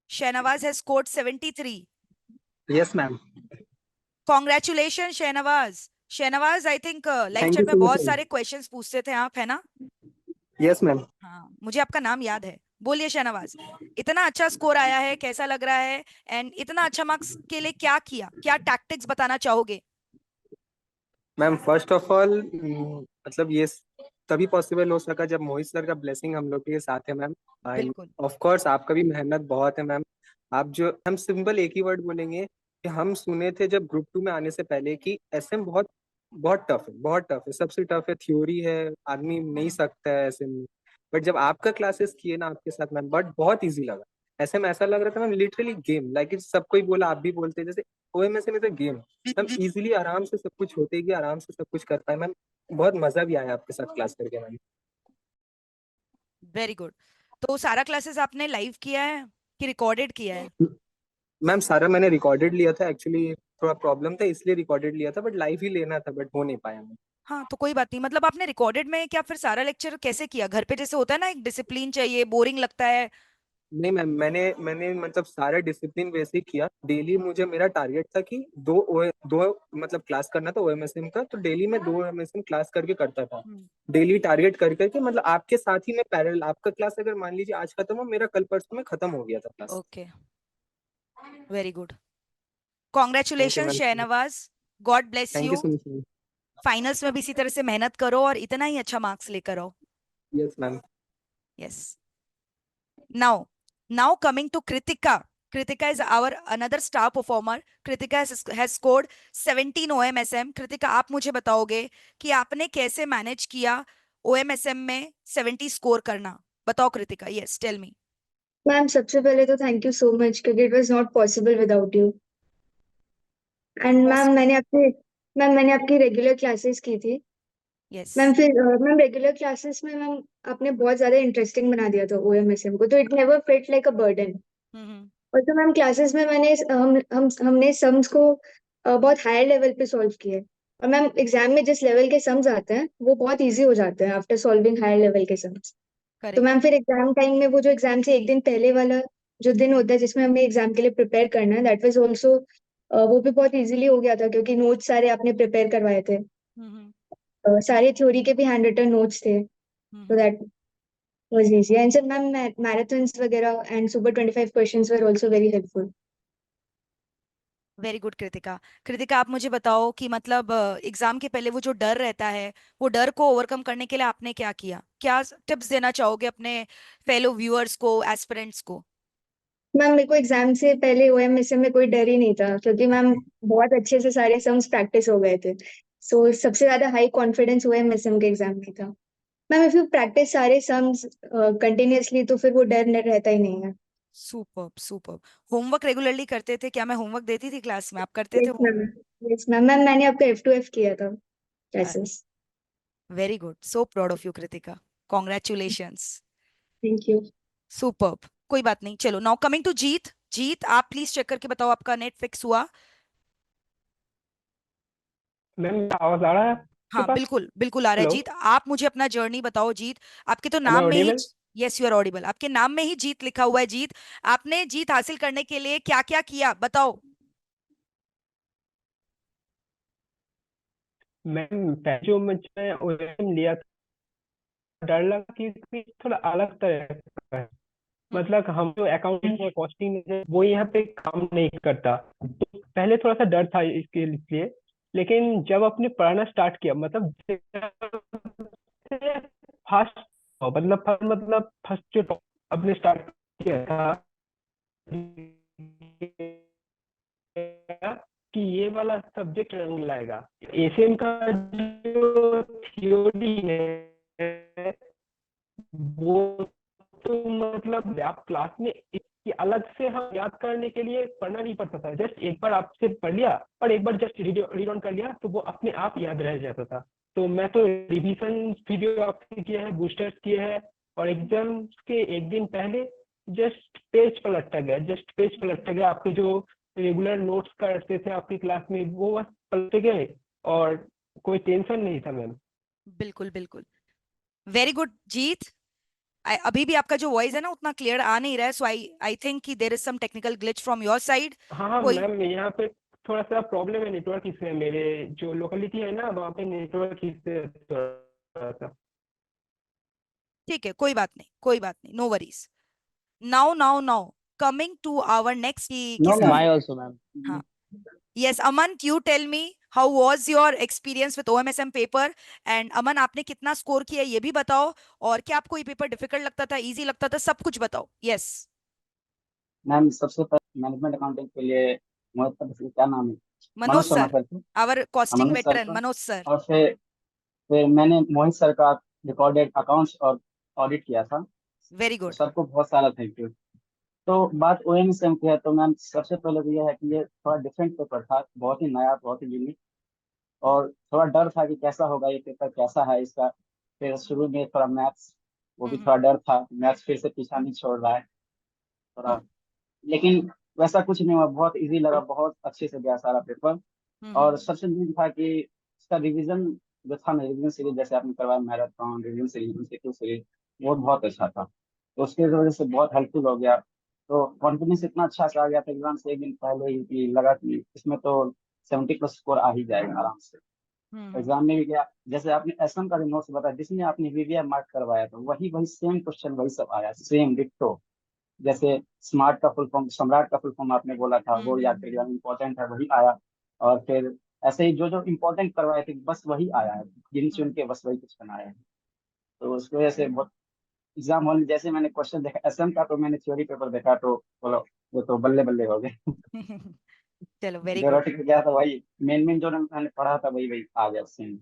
Shahnawaz has scored 73। Yes ma'am. Congratulation Shahnawaz. Shahnawaz, I think live thank chat you में सो बहुत मच। सारे क्वेश्चंस पूछते थे आप, है ना? Yes ma'am. हाँ, मुझे आपका नाम याद है। बोलिए शहनवाज, इतना अच्छा स्कोर आया है, कैसा लग रहा है एंड इतना अच्छा मार्क्स के लिए क्या किया, क्या टैक्टिक्स बताना चाहोगे? मैम फर्स्ट ऑफ ऑल मतलब ये तभी पॉसिबल हो सका जब मोहित सर का ब्लेसिंग हम लोग के साथ है मैम। बिल्कुल। ऑफ कोर्स आपका भी मेहनत बहुत है मैम। आप जो हम सिंपल एक ही वर्ड बोलेंगे कि हम सुने थे जब ग्रुप 2 में आने से पहले कि एसएम बहुत बहुत टफ है, बहुत टफ है, सबसे टफ है, थ्योरी है, आदमी नहीं सकता है एसएम में। बट जब आपका क्लासेस किए ना आपके साथ मैम, बट बहुत इजी लगा। एसएम ऐसा लग रहा था मैम लिटरली गेम, लाइक सब कोई बोला, आप भी बोलते जैसे OMSM is a game. Ma'am easily आराम से सब कुछ होते गया, आराम से सब कुछ कर पाए मैम। बहुत मजा भी आया आपके साथ क्लास करके मैम। Very good. तो सारा क्लासेस आपने लाइव किया है कि रिकॉर्डेड किया है? मैम सारा मैंने रिकॉर्डेड लिया था, एक्चुअली थोड़ा प्रॉब्लम था इसलिए रिकॉर्डेड लिया था, बट लाइव ही लेना था बट हो नहीं पाया मैम। हाँ तो कोई बात नहीं, मतलब आपने रिकॉर्डेड में क्या फिर सारा लेक्चर कैसे किया? घर पे जैसे होता है ना, एक डिसिप्लिन चाहिए, बोरिंग लगता है। नहीं मैम, मैंने मतलब सारा डिसिप्लिन वैसे ही किया। डेली मुझे मेरा टारगेट था कि दो मतलब क्लास करना था ओएमएसएम का, तो डेली मैं 2 ओएमएसएम क्लास करके करता था। डेली टारगेट कर करके, मतलब आपके साथ ही मैं पैरेलल, आपका क्लास अगर मान लीजिए आज खत्म हो, मेरा कल परसों में खत्म हो गया था class. Okay, very good. Thank you congratulation ma'am. Shahnawaz, God bless thank you. You so much. Finals में भी इसी तरह से मेहनत करो और इतना ही अच्छा मार्क्स लेकर आओ। Yes ma'am. Yes. Now coming to Kritika. Kritika is our another star performer. Kritika has scored 17 OMSM. Kritika, आप मुझे बताओगे कि आपने कैसे मैनेज किया OMSM में 70 स्कोर करना? बताओ Kritika. Yes, tell me. Ma'am सबसे पहले तो थैंक यू सो मच क्योंकि it was not possible without you. And ma'am मैंने आपकी रेगुलर क्लासेस की थी। यस। मैम रेगुलर क्लासेस में मैम आपने बहुत ज्यादा इंटरेस्टिंग बना दिया था ओएमएसएम को, तो it never felt like a burden. और तो मैम क्लासेस में हमने सम्स को बहुत हायर लेवल पे सॉल्व किए। और मैम एग्जाम में जिस लेवल के सम्स आते हैं वो बहुत इजी हो जाते हैं आफ्टर सॉल्विंग हायर लेवल के सम्स। तो मैम फिर एग्जाम टाइम में वो जो एग्जाम से एक दिन पहले वाला जो दिन होता है जिसमें हमें एग्जाम के लिए प्रिपेयर करना है, दैट वाज ऑल्सो वो भी बहुत इजीली हो गया था क्योंकि नोट्स सारे आपने प्रिपेयर करवाए थे। सारे थ्योरी के भी हैंड रिटन नोट्स थे, तो that was easy. And sir ma'am marathons वगैरह and super 25 questions were also very helpful. Very good Kritika. Kritika, आप मुझे बताओ कि मतलब एग्जाम के पहले वो जो डर रहता है, वो डर को ओवरकम करने के लिए आपने क्या किया? क्या टिप्स देना चाहोगे अपने फेलो व्यूअर्स को, एस्पिरेंट्स को? मैम मेरे को एग्जाम से पहले ओएमएसएम में कोई डर ही नहीं था, क्योंकि मैम बहुत अच्छे से सारे सम्स प्रैक्टिस हो गए थे। सो सबसे ज्यादा हाई कॉन्फिडेंस ओएमएसएम के एग्जाम में था। मैम इफ यू प्रैक्टिस सारे सम्स कंटिन्यूअसली तो फिर वो डर रहता ही नहीं है। Super super. होमवर्क रेगुलरली करते थे क्या? मैं होमवर्क देती थी क्लास में, आप करते थे यस वो? मैम। यस मैम, मैम मैंने आपका F2F किया था classes. Very good, so proud of you Kritika, congratulations. Thank you. Superb. कोई बात नहीं, चलो नाउ कमिंग टू जीत। जीत, आप प्लीज चेक करके बताओ आपका नेट फिक्स हुआ? मैम आवाज आ रहा है आपके हाँ पास? बिल्कुल बिल्कुल आ रहा है हेलो, जीत। आप मुझे अपना जर्नी बताओ जीत। आपके तो एम आई नाम में ही, audible? Yes you are audible, आपके नाम में ही जीत लिखा हुआ है। जीत, आपने जीत हासिल करने के लिए क्या क्या किया बताओ? मैम पहले जो मैं ओएम लिया था, डर लगा कि इसमें थोड़ा अलग तरह का है। मतलब हम जो अकाउंटिंग और कॉस्टिंग वो यहाँ पे काम नहीं करता, तो पहले थोड़ा सा डर था इसके लिए। लेकिन जब अपने पढ़ना स्टार्ट किया, मतलब फर्स्ट, मतलब फर्स्ट जो अपने स्टार्ट किया था कि ये वाला सब्जेक्ट रंग लाएगा। एशियन का जो थ्योरी है वो तो मतलब आप क्लास में इसकी अलग से हम याद करने के लिए पढ़ना नहीं पड़ता था, जस्ट एक बार आपसे पढ़ लिया और एक बार जस्ट रीड ऑन कर लिया तो वो अपने आप याद रह जाता था। तो मैं तो रिवीजन वीडियो आपसे किया है, बूस्टर्स किए हैं, और एग्जाम के एक दिन पहले जस्ट पेज पलटता गया, जस्ट पेज पलटता गया। आपके जो रेगुलर नोट्स करते थे आपकी क्लास में वो बस पलटे गए, और कोई टेंशन नहीं था मैम। बिल्कुल बिल्कुल। वेरी गुड जीत। अभी भी आपका जो वॉइस है ना उतना क्लियर आ नहीं रहा है, सो आई आई थिंक कि there is some technical glitch from your side. हाँ हाँ कोई, मैम, यहाँ पे थोड़ा सा प्रॉब्लम है नेटवर्क इशू है, मेरे जो लोकेलिटी है ना वहाँ पे नेटवर्क इशू है थोड़ा सा। ठीक है, कोई बात नहीं, कोई बात नहीं, no worries. Now now now coming to our next, No, किसका? ma'am. I also, ma'am. हाँ, yes Aman, you tell me how was your experience with OMSM paper? And Aman, आपने कितना स्कोर किया ये भी बताओ, और क्या आपको ये पेपर डिफिकल्ट लगता था, इजी लगता था, सब कुछ बताओ। यस, मैम सबसे पहले मैनेजमेंट अकाउंटिंग के लिए क्या नाम है, मनोज मनोज शर्मा सर, सर थे। आवर हाँ, कॉस्टिंग मनोज सर वेटरन का। मनोज सर। और फिर मैंने मोहित सर का रिकॉर्डेड अकाउंट्स और ऑडिट किया था। वेरी तो गुड। सबको बहुत सारा थैंक यू। तो बात ओएमएसएम की है तो मैम सबसे पहले तो यह है कि ये थोड़ा डिफरेंट पेपर था, बहुत ही नया, बहुत ही यूनिक। और थोड़ा डर था कि कैसा होगा ये पेपर, कैसा है इसका। फिर शुरू में थोड़ा मैथ्स, वो भी थोड़ा डर था, मैथ्स फिर से पीछा नहीं छोड़ रहा है थोड़ा। लेकिन वैसा कुछ नहीं हुआ, बहुत इजी लगा, बहुत अच्छे से गया सारा पेपर। और सबसे मेन था कि इसका रिवीजन जो था ना, रिवीजन सीरीज जैसे आपने करवाया, marathon revision series, MCQ series, वो बहुत अच्छा था। तो उसके वजह से बहुत हेल्पफुल हो गया। तो कॉन्फिडेंस इतना अच्छा से आ गया था एग्जाम से एक दिन पहले ही कि लगा कि इसमें तो 70+ स्कोर आ ही जाएगा आराम से। एग्जाम में भी गया, जैसे आपने एसएम का जो नोट्स बताया जिसमें आपने वीवीआर मार्क करवाया था, वही वही सेम क्वेश्चन वही सब आया, सेम डिट्टो। जैसे स्मार्ट का फुल फॉर्म, सम्राट का फुल फॉर्म आपने बोला था, वो याद करिए, इंपॉर्टेंट है वही आया। और फिर ऐसे ही जो जो इम्पोर्टेंट करवाए थे बस वही आया है, गिन चुन के बस वही कुछ बनाया है। तो उसकी वजह से बहुत एग्जाम हॉल में जैसे मैंने क्वेश्चन देखा एसएम का, तो मैंने थ्योरी पेपर देखा तो बोलो वो तो बल्ले बल्ले हो गए। चलो वेरी गुड, थ्योरेटिकल गया था वही, मेन जो मैंने पढ़ा था वही वही आ गया same.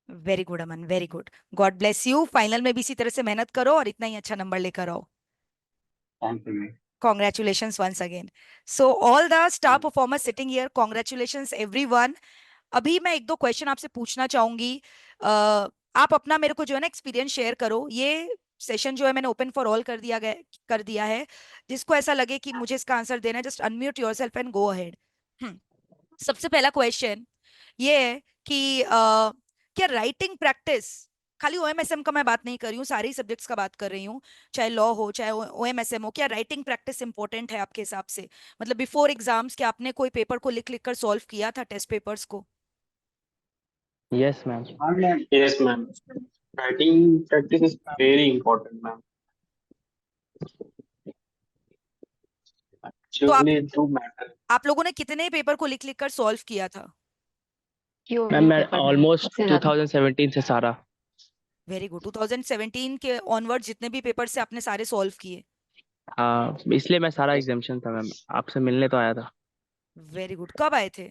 Very good Aman, very good. God bless you, final में भी इसी तरह से मेहनत करो और इतना ही अच्छा नंबर लेकर आओ। Thank you. Congratulations once again. So all the star performers sitting here, congratulations everyone. अभी मैं एक दो क्वेश्चन आपसे पूछना चाहूंगी। आप अपना मेरे को जो है ना एक्सपीरियंस शेयर करो। ये सेशन जो है मैंने ओपन फॉर ऑल कर दिया है। जिसको ऐसा लगे कि मुझे इसका आंसर देना है, just unmute yourself and go ahead. सबसे पहला क्वेश्चन ये है कि क्या राइटिंग प्रैक्टिस, खाली ओएमएसएम का मैं बात नहीं कर रही हूँ, सारी सब्जेक्ट्स का बात कर रही हूँ, चाहे लॉ हो चाहे ओएमएसएम हो, क्या राइटिंग प्रैक्टिस इंपॉर्टेंट है आपके हिसाब से? मतलब बिफोर एग्जाम्स क्या आपने कोई पेपर को लिख लिख कर सॉल्व किया था, टेस्ट पेपर्स को? Yes, ma'am. Yes, ma'am. Writing practice is very important, ma'am. तो आप Purely through matter. आप लोगों ने कितने पेपर को लिख लिख कर सॉल्व किया था? क्यों मैं पेपर में ऑलमोस्ट सबसे ज्यादा 2017 से सारा। Very good. 2017 के ऑनवर्ड जितने भी पेपर से आपने सारे सॉल्व किए। हाँ, इसलिए मैं सारा एग्जामिशन था मैम, आपसे मिलने तो आया था। Very good. कब आए थे?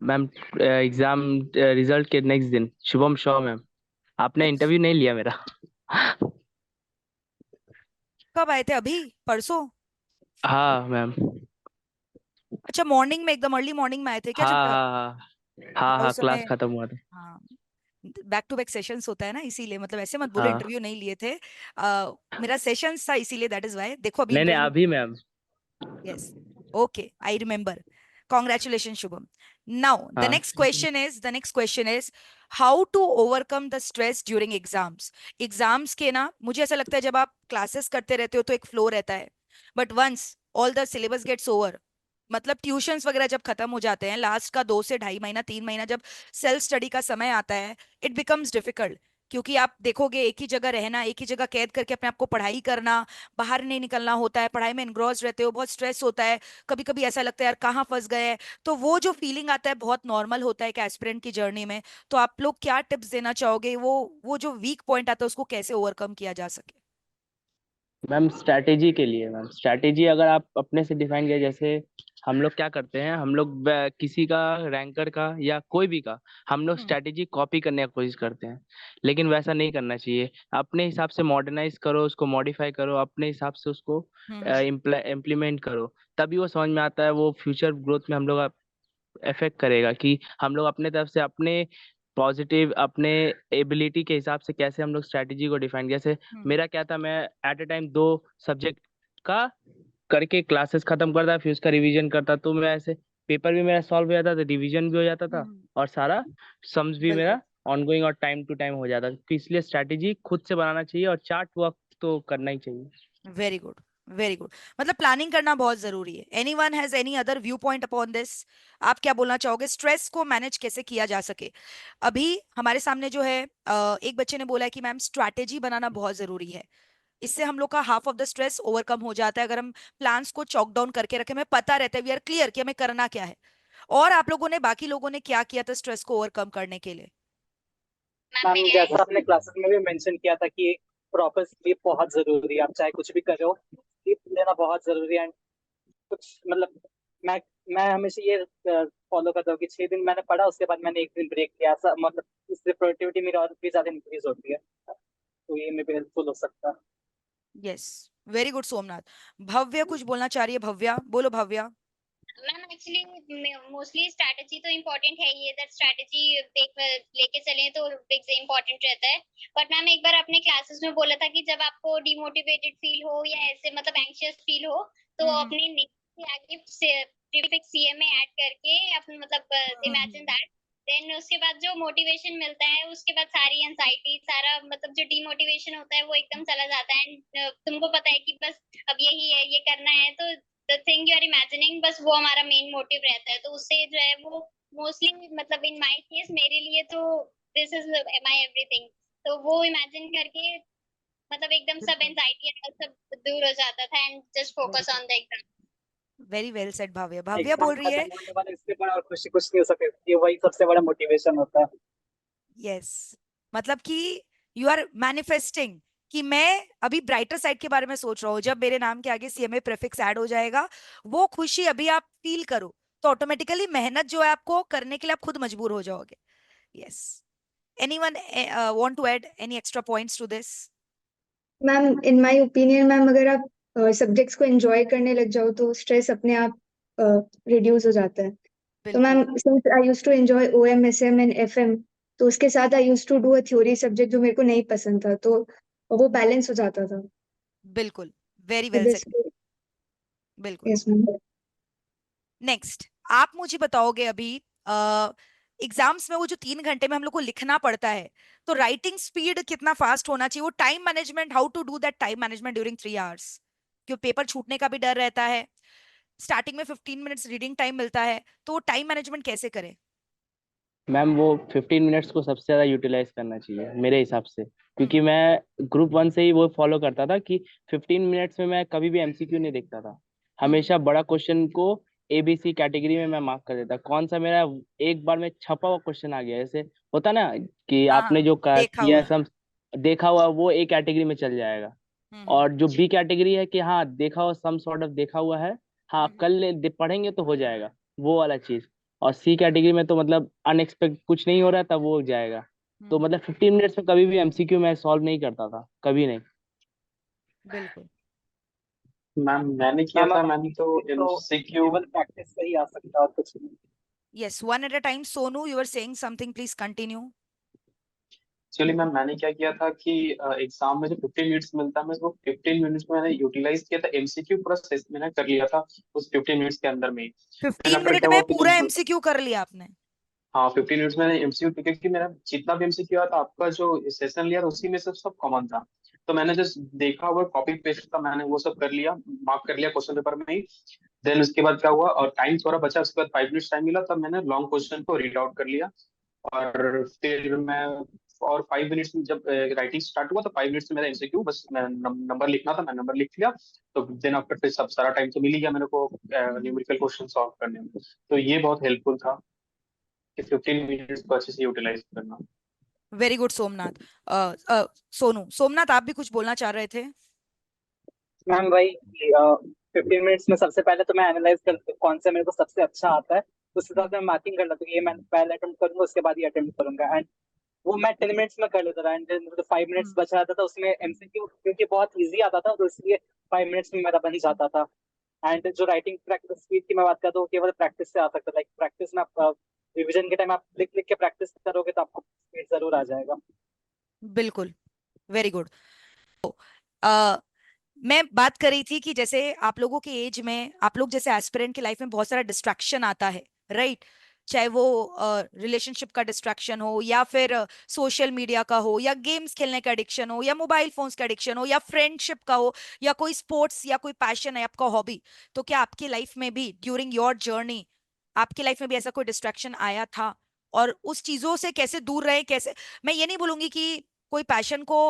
मैम एग्जाम रिजल्ट के नेक्स्ट दिन। शुभम शॉ मैम, आपने इंटरव्यू नहीं लिया मेरा। कब आए थे? अभी? परसों? हाँ मैम। अच्छा, मॉर्निंग में, एकदम अर्ली मॉर्निंग में आए थे क्या? हाँ जब हाँ हाँ क्या हाँ, उस क्लास समय? खत्म हुआ था। हाँ, बैक टू बैक सेशंस होता है ना, इसीलिए। मतलब ऐसे मत बोलो हाँ, इंटरव्यू नहीं लिए थे। मेरा सेशंस था, इसीलिए, दैट इज वाई। देखो अभी नहीं नहीं, इंटरव्यू। अभी ma'am. Yes. Okay, I remember. Congratulations, Shubham. Now, हाँ the next question is how to overcome the stress during exams. Exams के ना, मुझे ऐसा लगता है जब आप क्लासेस करते रहते हो तो एक फ्लो रहता है, but once all the syllabus gets over, मतलब ट्यूशंस वगैरह जब खत्म हो जाते हैं, लास्ट का 2 से 2.5 महीना 3 महीना जब सेल्फ स्टडी का समय आता है, इट बिकम्स डिफिकल्ट। क्योंकि आप देखोगे एक ही जगह रहना, एक ही जगह कैद करके अपने आप को पढ़ाई करना, बाहर नहीं निकलना होता है, पढ़ाई में एनग्रॉस रहते हो, बहुत स्ट्रेस होता है, कभी कभी ऐसा लगता है यार कहाँ फंस गए हैं। तो वो जो फीलिंग आता है बहुत नॉर्मल होता है एक एस्पिरेंट की जर्नी में। तो आप लोग क्या टिप्स देना चाहोगे, वो जो वीक पॉइंट आता है उसको कैसे ओवरकम किया जा सके? मैम, स्ट्रैटेजी के लिए मैम, स्ट्रैटेजी अगर आप अपने से डिफाइन किया, जैसे हम लोग क्या करते हैं, हम लोग किसी का, रैंकर का या कोई भी का, हम लोग स्ट्रैटेजी कॉपी करने की कोशिश करते हैं, लेकिन वैसा नहीं करना चाहिए। अपने हिसाब से मॉडर्नाइज करो, उसको मॉडिफाई करो, अपने हिसाब से उसको इम्प्लीमेंट करो, तभी वो समझ में आता है, वो फ्यूचर ग्रोथ में हम लोग इफेक्ट करेगा कि हम लोग अपने तरफ से अपने पॉजिटिव, अपने एबिलिटी के हिसाब से कैसे हम लोग स्ट्रैटेजी को डिफाइन। जैसे मेरा क्या था, मैं एट ए टाइम 2 सब्जेक्ट का करके क्लासेस खत्म करता, फिर उसका रिवीजन करता, तो मैं ऐसे पेपर भी मेरा सॉल्व हो जाता था, रिवीजन भी हो जाता था, और सारा सम्स भी बिल्कुल। मेरा ऑनगोइंग और टाइम टू टाइम हो जाता था। तो इसलिए स्ट्रैटेजी खुद से बनाना चाहिए और चार्ट वर्क तो करना ही चाहिए। Very good, very good. मतलब प्लानिंग करना बहुत जरूरी है। Anyone has any other view point upon this? आप क्या बोलना चाहोगे, स्ट्रेस को मैनेज कैसे किया जा सके? अभी हमारे सामने जो है, एक बच्चे ने बोला है कि मैम स्ट्रैटेजी बनाना बहुत जरूरी है, इससे हम लोग का half of the stress overcome हो जाता है। अगर हम प्लान्स को चॉक डाउन करके रखें, हमें पता रहता है, वी आर क्लियर कि हमें करना क्या है। और आप लोगों ने, बाकी लोगों ने क्या किया था स्ट्रेस को ओवरकम करने के लिए? मैम जैसा आपने क्लासेस में भी मेंशन किया था कि प्रॉपर स्लीप बहुत जरूरी है, आप चाहे कुछ भी कर रहे हो, स्लीप लेना बहुत जरूरी है। कुछ मतलब मैं मैं हमेशा ये फॉलो करता हूँ कि 6 दिन मैंने पढ़ा, उसके बाद मैंने एक दिन ब्रेक लिया, ऐसा मतलब इससे प्रोडक्टिविटी मेरी और भी ज्यादा इंक्रीज होती है, तो ये मेरे हेल्पफुल हो सकता है। Yes, very good Somnath. Bhavya कुछ बोलना चाह रही है, भव्या बोलो Bhavya. Ma'am actually mostly strategy तो इम्पोर्टेंट है, ये दैट स्ट्रैटेजी लेके चलें तो इम्पोर्टेंट रहता है। बट मैम एक बार अपने क्लासेस में बोला था कि जब आपको डिमोटिवेटेड फील हो या ऐसे मतलब एंग्शियस फील हो, तो अपने नेम के आगे प्रीफिक्स सीएमए ऐड करके अपने मतलब इमेजिन दैट, देन उसके बाद जो मोटिवेशन मिलता है, उसके बाद सारी एंजाइटी, सारा मतलब जो डिमोटिवेशन होता है वो एकदम चला जाता है। एंड तुमको पता है कि बस अब यही है, ये करना है, तो the thing you are imagining, बस वो हमारा मेन मोटिव रहता है। तो उससे जो है वो मोस्टली मतलब इन माय केस मेरे लिए तो दिस इज माय एवरीथिंग। तो वो इमेजिन करके मतलब एकदम सब एंजाइटी सब दूर हो जाता था and just focus on the exam. Very well said Bhavya. Bhavya exam बोल रही है, खत्म होने वाला, इससे बड़ा और खुशी कुछ नहीं हो सकती, ये वही सबसे बड़ा मोटिवेशन होता है। यस, मतलब कि यू आर मैनिफेस्टिंग कि मैं अभी ब्राइटर साइड के बारे में सोच रहा हूँ, जब मेरे नाम के आगे सीएमए प्रीफिक्स ऐड हो जाएगा, वो खुशी अभी आप फील करो, तो ऑटोमेटिकली मेहनत जो है आपको करने के लिए आप खुद मजबूर हो जाओगे। Yes, anyone want to add any extra points to this? Ma'am in my opinion ma'am, अगर आप सब्जेक्ट्स को एंजॉय करने लग जाओ तो स्ट्रेस अपने आप रिड्यूस हो जाता है। तो ma'am since I used to enjoy OMSM and FM, तो उसके साथ I used to do a theory subject जो मेरे को नहीं पसंद था, तो वो बैलेंस हो जाता था। बिल्कुल, वेरी तो वेल दिस, सेड। बिल्कुल। Yes ma'am. नेक्स्ट, आप मुझे बताओगे अभी एग्जाम्स में वो जो 3 घंटे में हम लोग को लिखना पड़ता है, तो राइटिंग स्पीड कितना फास्ट होना चाहिए, वो time management, how to do that time management during 3 hours? क्यों पेपर छूटने का भी डर रहता है, स्टार्टिंग में 15 मिनट्स रीडिंग टाइम मिलता है, तो वो टाइम मैनेजमेंट कैसे करें? मैम, वो 15 मिनट्स को सबसे ज़्यादा यूटिलाइज करना चाहिए मेरे हिसाब से, क्योंकि मैं ग्रुप 1 से ही वो फॉलो करता था कि 15 मिनट्स में मैं कभी भी एमसीक्यू नहीं देखता था। हमेशा बड़ा क्वेश्चन को ABC कैटेगरी में मैं मार्क कर देता। कौन सा मेरा एक बार में छपा हुआ क्वेश्चन आ गया, जैसे होता ना कि हाँ आपने जो देखा किया हुआ। सम देखा हुआ, वो A कैटेगरी में चल जाएगा। और जो B कैटेगरी है कि हाँ देखा हुआ, सम सॉर्ट ऑफ देखा हुआ है, हाँ पढ़ेंगे तो हो जाएगा, वो वाला चीज। और C कैटेगरी में तो मतलब अनएक्सपेक्टेड कुछ नहीं हो रहा था, वो हो जाएगा। तो मतलब 15 मिनट्स में कभी भी MCQ मैं सॉल्व नहीं करता था, कभी नहीं। बिल्कुल। मैम मैंने किया मैम था, अब मैंने तो MCQ केवल प्रैक्टिस से ही आ सकता है और कुछ नहीं। Yes, one at a time. Sonu, you were saying something. Please continue. Actually ma'am मैंने क्या किया था कि एग्जाम में जो 15 मिनट्स मिलता है, मैं वो 15 मिनट्स में मैंने यूटिलाइज किया था। MCQ पूरा मैंने कर लिया था उस 15 मिनट्स के अंदर में। 15 आफ्टर मिनट क्या में हुआ कि पूरा जब MCQ कर लिया आपने? हाँ 15 मिनट्स में MCQ, क्योंकि मेरा जितना भी MCQ आया था, आपका जो सेशन लिया था उसी में सब कॉमन था। तो मैंने जस्ट देखा हुआ कॉपी पेस्ट का, मैंने वो सब कर लिया, मार्क कर लिया क्वेश्चन पेपर में ही। देन उसके बाद क्या हुआ, और टाइम थोड़ा बचा, उसके बाद 5 मिनट्स टाइम मिला, तब मैंने लॉन्ग क्वेश्चन को रीड आउट कर लिया। और फिर मैं और 5 मिनट्स में जब राइटिंग स्टार्ट हुआ, तो 5 मिनट्स में मेरा MCQ बस नंबर लिखना था, मैं नंबर लिख लिया। तो देन आफ्टर फिर सब सारा टाइम तो मिल ही गया मेरे को न्यूमेरिकल क्वेश्चन सॉल्व करने में। तो ये बहुत हेल्पफुल था कि 15 मिनट्स को अच्छे से यूटिलाइज करना। Very good Somnath. सोनू, सोमनाथ आप भी कुछ बोलना चाह रहे थे? मैम भाई 15 मिनट्स में सबसे पहले तो मैं एनालाइज कर कौन सा मेरे को सबसे अच्छा आता है, उस हिसाब से मैं मार्किंग कर लेता हूँ, ये मैं पहले अटेम्प्ट करूंगा, उसके बाद ये अटेम्प्ट करूंगा। एंड वो मैं 10 मिनट्स में कर लेता था। एंड जो 5 मिनट्स बचा रहता था उसमें MCQ क्योंकि बहुत इजी आता था, तो इसलिए 5 मिनट्स में मेरा बन जाता था। एंड जो राइटिंग प्रैक्टिस स्पीड की मैं बात करता हूँ, केवल प्रैक्टिस से आ सकता है। लाइक प्रैक्टिस में आप रिविजन के टाइम आप लिख लिख के प्रैक्टिस करोगे तो आपको स्पीड जरूर आ जाएगा। बिल्कुल, वेरी गुड। मैं बात कर रही थी कि जैसे आप लोगों के एज में, आप लोग जैसे एस्पिरेंट की लाइफ में बहुत सारा डिस्ट्रैक्शन आता है, राइट? चाहे वो रिलेशनशिप का डिस्ट्रैक्शन हो, या फिर सोशल मीडिया का हो, या गेम्स खेलने का एडिक्शन हो, या मोबाइल फोन्स का एडिक्शन हो, या फ्रेंडशिप का हो, या कोई स्पोर्ट्स या कोई पैशन है आपका, हॉबी। तो क्या आपकी लाइफ में भी ड्यूरिंग योर जर्नी, आपकी लाइफ में भी ऐसा कोई डिस्ट्रैक्शन आया था? और उस चीजों से कैसे दूर रहे? कैसे, मैं ये नहीं बोलूंगी कि कोई पैशन को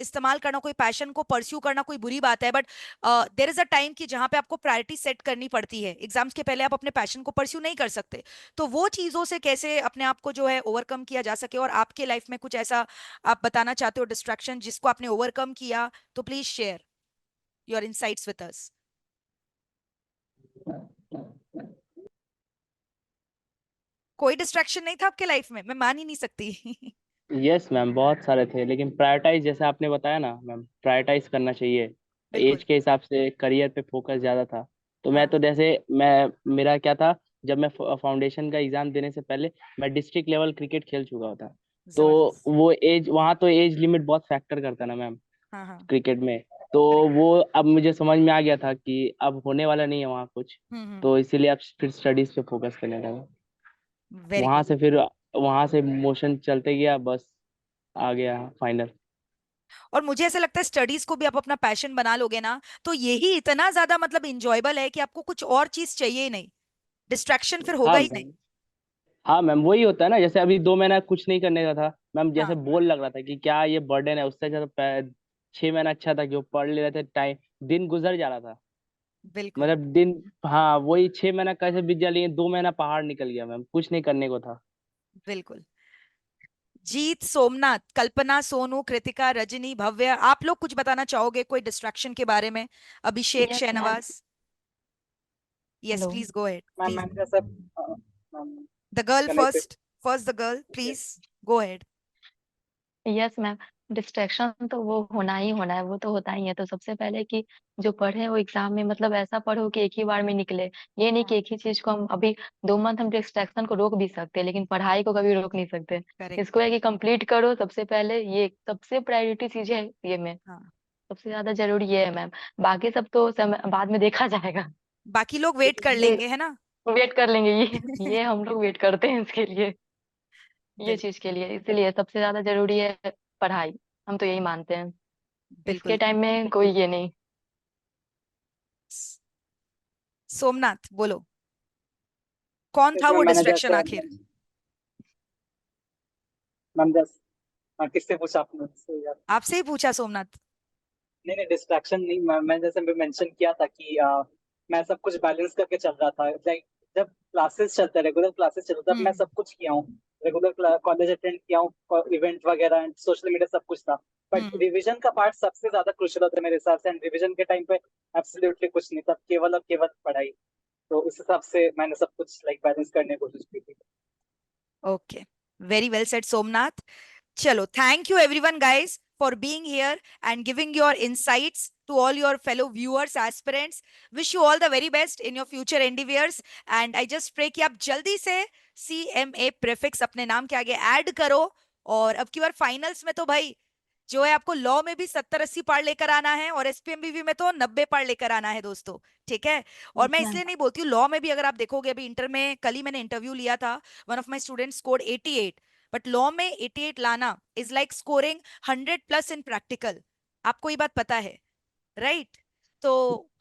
इस्तेमाल करना, कोई पैशन को परस्यू करना कोई बुरी बात है, but there is a time कि जहां पे आपको प्रायोरिटी सेट करनी पड़ती है। एग्जाम्स के पहले आप अपने पैशन को परस्यू नहीं कर सकते। तो वो चीजों से कैसे अपने आप को जो है ओवरकम किया जा सके, और आपके लाइफ में कुछ ऐसा आप बताना चाहते हो डिस्ट्रैक्शन जिसको आपने ओवरकम किया, तो please share your insights with us. कोई डिस्ट्रैक्शन नहीं था आपके लाइफ में? मैं मान ही नहीं सकती। यस मैम, बहुत सारे थे, लेकिन प्रायोरिटाइज जैसे आपने बताया ना मैम, प्रायोरिटाइज करना चाहिए। बिल्कुल। एज के हिसाब से करियर पे फोकस ज्यादा था। तो मैं हाँ। तो जैसे मेरा क्या था, जब मैं फाउंडेशन का एग्जाम देने से पहले मैं डिस्ट्रिक्ट लेवल क्रिकेट खेल चुका था। तो जबरदस्त। वो एज, वहाँ तो एज लिमिट बहुत फैक्टर करता ना मैम हाँ हाँ। क्रिकेट में। तो वो अब मुझे समझ में आ गया था कि अब होने वाला नहीं है वहाँ कुछ। तो इसीलिए अब फिर स्टडीज पे फोकस करने लगा। वेरी वहां गुड। से फिर वहां से मोशन चलते गया, बस आ गया फाइनल। और मुझे ऐसा लगता है स्टडीज को भी आप अपना पैशन बना लोगे ना, तो यही इतना ज्यादा मतलब इंजॉयबल है कि आपको कुछ और चीज चाहिए ही नहीं, डिस्ट्रैक्शन फिर होगा हाँ ही नहीं। हाँ मैम, वही होता है ना, जैसे अभी 2 महीना कुछ नहीं करने का था मैम, जैसे हाँ बोल लग रहा था कि क्या ये बर्डन है, उससे अच्छा तो 6 महीना अच्छा था कि वो पढ़ ले रहे थे, टाइम दिन गुजर जा रहा था। बिल्कुल। मतलब दिन, हाँ वही 6 महीना कैसे बीत जा, लेकिन 2 महीना पहाड़ निकल गया मैम, कुछ नहीं करने को था। बिल्कुल। जीत, सोमनाथ, कल्पना, सोनू, कृतिका, रजनी, भव्य, आप लोग कुछ बताना चाहोगे कोई डिस्ट्रैक्शन के बारे में? Abhishek, yes ma'am. Shahnawaz, yes hello please go ahead, ma'am please. Ma'am जैसे ma'am the girl connected. First the girl, please go ahead. Yes ma'am. Distraction तो वो होना ही होना है, वो तो होता ही है। तो सबसे पहले कि जो पढ़े वो एग्जाम में मतलब ऐसा पढ़ो कि एक ही बार में निकले। ये नहीं कि एक ही चीज को हम अभी 2 मंथ हम डिस्ट्रैक्शन को रोक भी सकते हैं, लेकिन पढ़ाई को कभी रोक नहीं सकते। करेक्ट। इसको है कि कंप्लीट करो सबसे पहले, ये सबसे प्रायोरिटी चीज है ये में। हाँ, सबसे ज्यादा जरूरी ये है मैम। बाकी सब तो समय बाद में देखा जाएगा। बाकी लोग वेट कर ये लेंगे, है ना? वेट कर लेंगे, ये हम लोग वेट करते हैं इसके लिए, ये बिल्कुल। चीज के लिए। इसलिए सबसे ज्यादा जरूरी है पढ़ाई, हम तो यही मानते हैं। इसके बिल्कुल। टाइम में कोई ये नहीं। सोमनाथ बोलो, कौन था इसमें वो मैंने डिस्ट्रैक्शन जैसे आखिर? मैम जैसे किससे पूछा आपने मुझसे यार? आपसे ही पूछा सोमनाथ। नहीं डिस्ट्रैक्शन नहीं मैम, मैं जैसे मेंशन किया था कि मैं सब कुछ बैलेंस करके चल रहा था। लाइक जब क्लासेस चलते रेगुलर क्लासेस चलते तब मैं सब कुछ किया हूँ, रेगुलर कॉलेज अटेंड किया हूँ, इवेंट वगैरह एंड सोशल मीडिया सब कुछ था। बट रिवीजन का पार्ट सबसे ज्यादा क्रूशियल होता है मेरे हिसाब से, एंड रिवीजन के टाइम पे एब्सोल्युटली कुछ नहीं था, केवल और केवल पढ़ाई। तो उस हिसाब से मैंने सब कुछ लाइक बैलेंस करने की कोशिश की थी। Okay, very well said Somnath. चलो, thank you everyone guys for being here and giving your insights to all your fellow viewers, aspirants. Wish you all the very best in your future endeavors and I just pray कि आप जल्दी से CMA prefix अपने नाम के आगे add करो। और अब की बार फाइनल्स में तो भाई जो है आपको लॉ में भी 70-80 पार लेकर आना है और SPMBV में तो 90 पार लेकर आना है दोस्तों, ठीक है। और मैं इसलिए नहीं बोलती हूँ, लॉ में भी अगर आप देखोगे अभी इंटर में कल ही मैंने इंटरव्यू लिया था, one of my students scored 88, but law में 88 लाना is like scoring 100+ in practical. आपको ये बात पता है, राइट? तो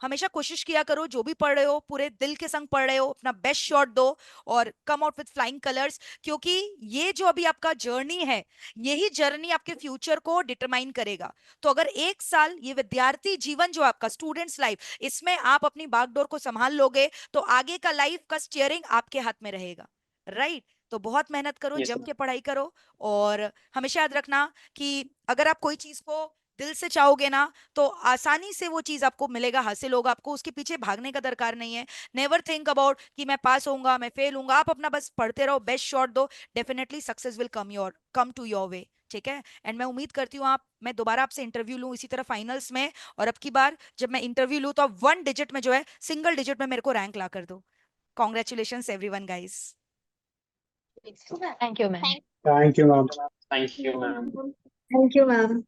हमेशा कोशिश किया करो, जो भी पढ़ रहे हो पूरे दिल के संग पढ़ रहे हो, अपना बेस्ट शॉट दो और come out with flying colours, क्योंकि ये जो अभी आपका जर्नी है, यही जर्नी आपके फ्यूचर को डिटरमाइन करेगा। तो अगर 1 साल ये विद्यार्थी जीवन जो आपका स्टूडेंट्स लाइफ, इसमें आप अपनी बागडोर को संभाल लोगे तो आगे का लाइफ का स्टीयरिंग आपके हाथ में रहेगा, राइट? तो बहुत मेहनत करो, Yes, जम sir. के पढ़ाई करो और हमेशा याद रखना कि अगर आप कोई चीज को दिल से चाहोगे ना तो आसानी से वो चीज आपको मिलेगा, हासिल होगा। आपको उसके पीछे भागने का दरकार नहीं है। नेवर थिंक अबाउट कि मैं पास होऊंगा, मैं फेल होऊंगा। आप अपना बस पढ़ते रहो, बेस्ट शॉट दो, definitely success will come to your way, ठीक है। एंड मैं उम्मीद करती हूँ मैं दोबारा आपसे इंटरव्यू लूँ इसी तरह फाइनल्स में, और अब की बार जब मैं इंटरव्यू लूँ तो आप 1 डिजिट में जो है, सिंगल डिजिट में मेरे को रैंक ला कर दो। Congratulation everyone guys. Thank you ma'am. Thank you ma'am. Thank you, ma'am. Thank you, ma'am.